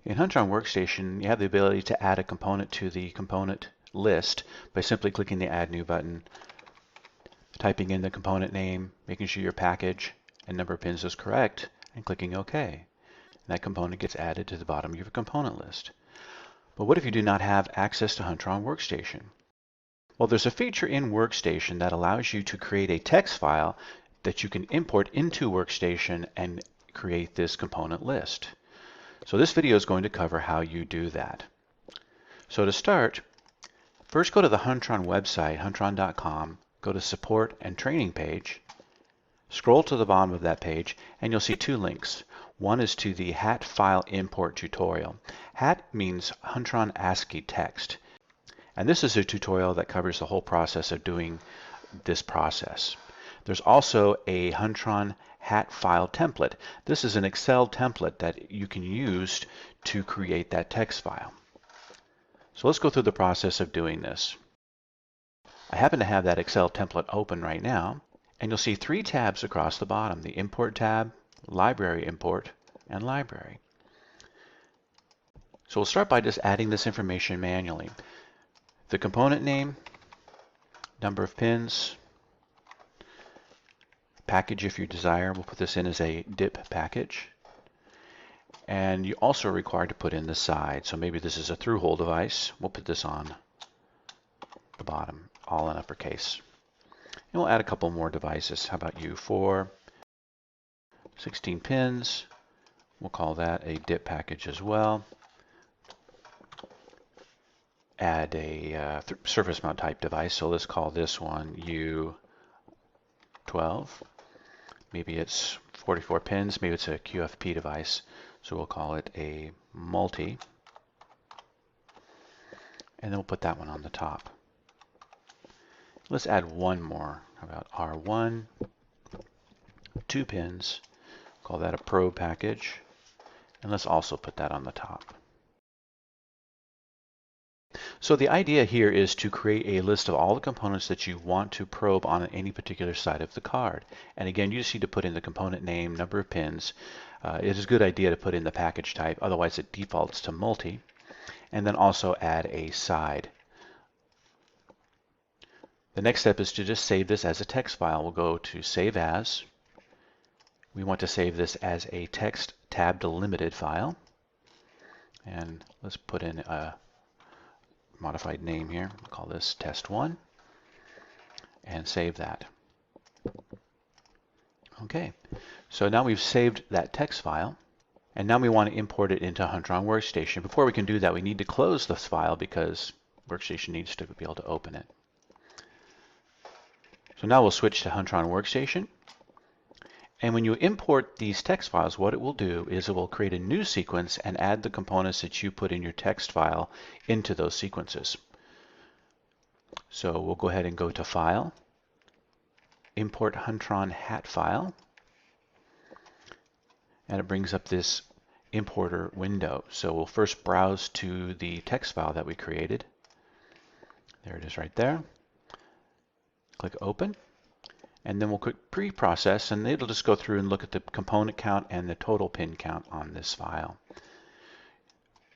In Huntron Workstation, you have the ability to add a component to the component list by simply clicking the Add New button, typing in the component name, making sure your package and number of pins is correct, and clicking OK. And that component gets added to the bottom of your component list. But what if you do not have access to Huntron Workstation? Well, there's a feature in Workstation that allows you to create a text file that you can import into Workstation and create this component list. So this video is going to cover how you do that. So to start, first go to the Huntron website, huntron.com, go to Support and Training page, scroll to the bottom of that page, and you'll see two links. One is to the HAT file import tutorial. HAT means Huntron ASCII Text. And this is a tutorial that covers the whole process of doing this process. There's also a Huntron HAT file template. This is an Excel template that you can use to create that text file. So let's go through the process of doing this. I happen to have that Excel template open right now, and you'll see three tabs across the bottom: the Import tab, Library Import, and Library. So we'll start by just adding this information manually. The component name, number of pins, package if you desire. We'll put this in as a DIP package. And you also are required to put in the side. So maybe this is a through-hole device. We'll put this on the bottom, all in uppercase. And we'll add a couple more devices. How about you? 4, 16 pins. We'll call that a DIP package as well. Add a surface mount type device. So let's call this one U12. Maybe it's 44 pins. Maybe it's a QFP device. So we'll call it a multi. And then we'll put that one on the top. Let's add one more. How about R1? 2 pins. Call that a probe package. And let's also put that on the top. So the idea here is to create a list of all the components that you want to probe on any particular side of the card. And again, you just need to put in the component name, number of pins. It is a good idea to put in the package type, otherwise it defaults to multi. And then also add a side. The next step is to just save this as a text file. We'll go to Save As. We want to save this as a text tab delimited file. And let's put in a modified name here. We'll call this test1 and save that. Okay, so now we've saved that text file, and now we want to import it into Huntron Workstation. Before we can do that, we need to close this file because Workstation needs to be able to open it. So now we'll switch to Huntron Workstation. And when you import these text files, what it will do is it will create a new sequence and add the components that you put in your text file into those sequences. So we'll go ahead and go to File, Import Huntron HAT File, and it brings up this importer window. So we'll first browse to the text file that we created. There it is right there. Click Open. And then we'll click Pre-Process, and it'll just go through and look at the component count and the total pin count on this file.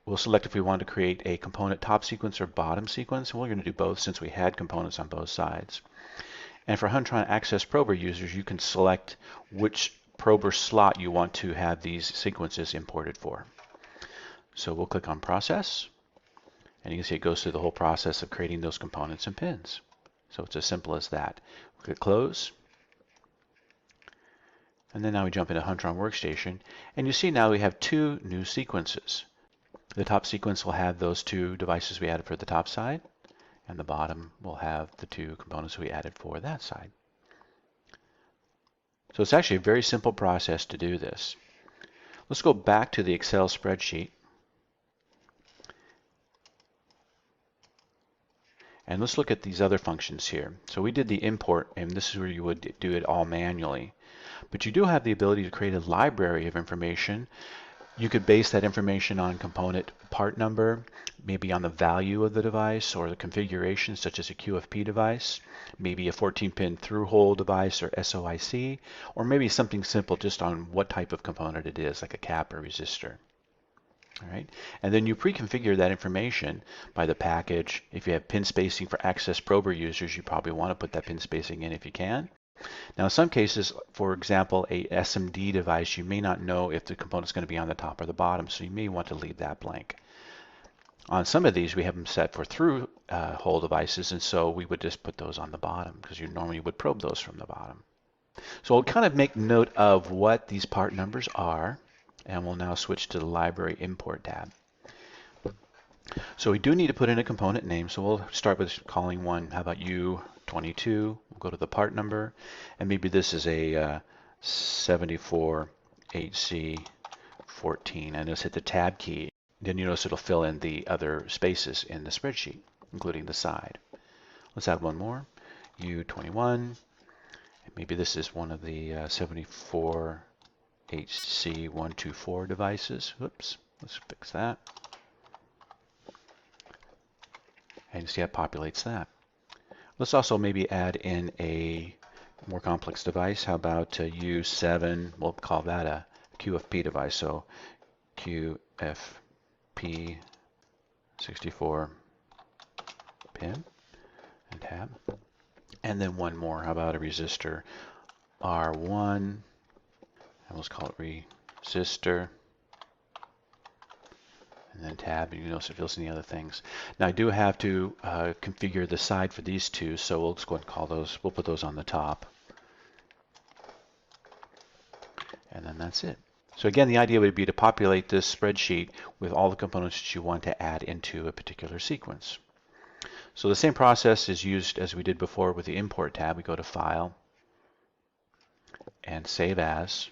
We'll select if we want to create a component top sequence or bottom sequence. We're going to do both since we had components on both sides. And for Huntron Access Prober users, you can select which prober slot you want to have these sequences imported for. So we'll click on Process, and you can see it goes through the whole process of creating those components and pins. So it's as simple as that. We'll click Close. And then now we jump into Huntron Workstation, and you see now we have two new sequences. The top sequence will have those two devices we added for the top side, and the bottom will have the two components we added for that side. So it's actually a very simple process to do this. Let's go back to the Excel spreadsheet. And let's look at these other functions here. So we did the import, and this is where you would do it all manually. But you do have the ability to create a library of information. You could base that information on component part number, maybe on the value of the device or the configuration, such as a QFP device, maybe a 14-pin through-hole device or SOIC, or maybe something simple just on what type of component it is, like a cap or resistor. All right, and then you pre-configure that information by the package. If you have pin spacing for access prober users, you probably want to put that pin spacing in if you can. Now, in some cases, for example, a SMD device, you may not know if the component is going to be on the top or the bottom, so you may want to leave that blank. On some of these, we have them set for through hole devices, and so we would just put those on the bottom because you normally would probe those from the bottom. So we'll kind of make note of what these part numbers are, and we'll now switch to the Library Import tab. So we do need to put in a component name, so we'll start with calling one. How about U22? We'll go to the part number, and maybe this is a 74HC14, and just hit the tab key. Then you notice it'll fill in the other spaces in the spreadsheet, including the side. Let's add one more, U21. Maybe this is one of the 74HC124 devices. Oops, let's fix that. And you see how it populates that. Let's also maybe add in a more complex device. How about U7? We'll call that a QFP device. So QFP 64 pin and tab. And then one more. How about a resistor R1? And let's call it resistor. And then tab, and you notice it fills in the other things. Now I do have to configure the side for these two, so we'll just go ahead and call those, we'll put those on the top. And then that's it. So again, the idea would be to populate this spreadsheet with all the components that you want to add into a particular sequence. So the same process is used as we did before with the Import tab. We go to File and Save As.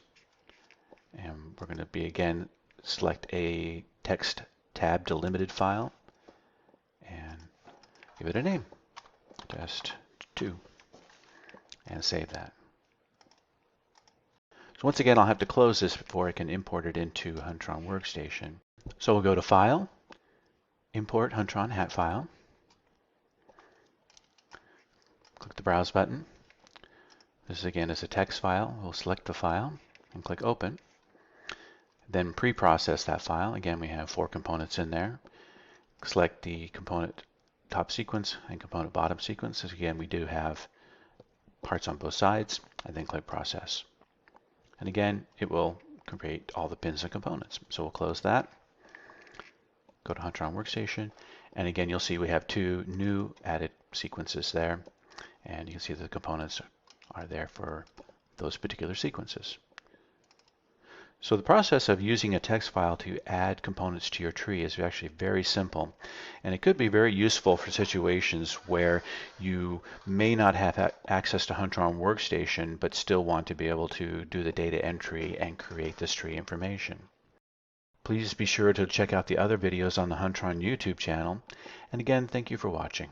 And we're going to be, again, select a text tab delimited file and give it a name, test2, and save that. So once again, I'll have to close this before I can import it into Huntron Workstation. So we'll go to File, Import Huntron hat file, click the Browse button. This again is a text file. We'll select the file and click Open. Then pre-process that file. Again, we have 4 components in there. Select the component top sequence and component bottom sequence. So again, we do have parts on both sides, and then click Process. And again, it will create all the pins and components. So we'll close that. Go to Huntron Workstation, and again, you'll see we have 2 new added sequences there, and you can see the components are there for those particular sequences. So the process of using a text file to add components to your tree is actually very simple, and it could be very useful for situations where you may not have access to Huntron Workstation but still want to be able to do the data entry and create this tree information. Please be sure to check out the other videos on the Huntron YouTube channel, and again, thank you for watching.